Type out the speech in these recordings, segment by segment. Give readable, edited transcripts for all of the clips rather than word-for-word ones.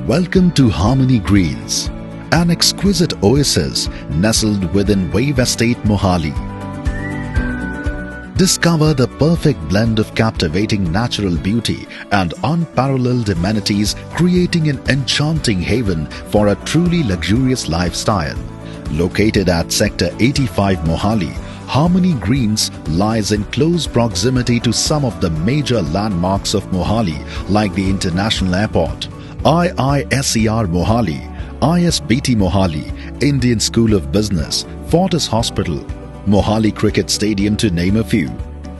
Welcome to Harmony Greens, an exquisite oasis nestled within Wave Estate, Mohali. Discover the perfect blend of captivating natural beauty and unparalleled amenities, creating an enchanting haven for a truly luxurious lifestyle. Located at Sector 85 Mohali, Harmony Greens lies in close proximity to some of the major landmarks of Mohali like the International Airport, IISER Mohali, ISBT Mohali, Indian School of Business, Fortis Hospital, Mohali Cricket Stadium to name a few.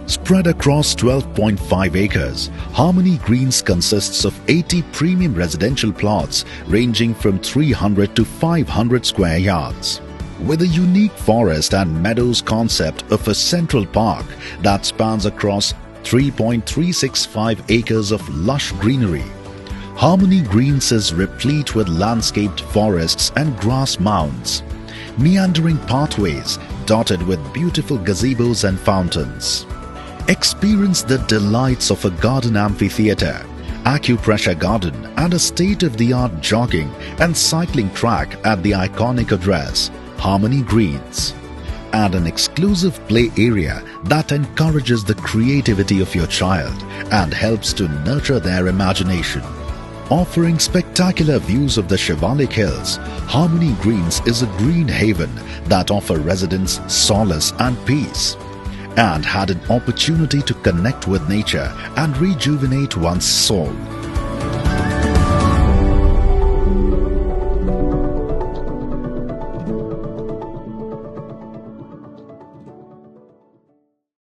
Spread across 12.5 acres, Harmony Greens consists of 80 premium residential plots ranging from 300 to 500 square yards. With a unique forest and meadows concept of a central park that spans across 3.365 acres of lush greenery, Harmony Greens is replete with landscaped forests and grass mounds, meandering pathways dotted with beautiful gazebos and fountains. Experience the delights of a garden amphitheatre, acupressure garden and a state-of-the-art jogging and cycling track at the iconic address, Harmony Greens, and an exclusive play area that encourages the creativity of your child and helps to nurture their imagination. Offering spectacular views of the Shivalik Hills, Harmony Greens is a green haven that offers residents solace and peace, and had an opportunity to connect with nature and rejuvenate one's soul.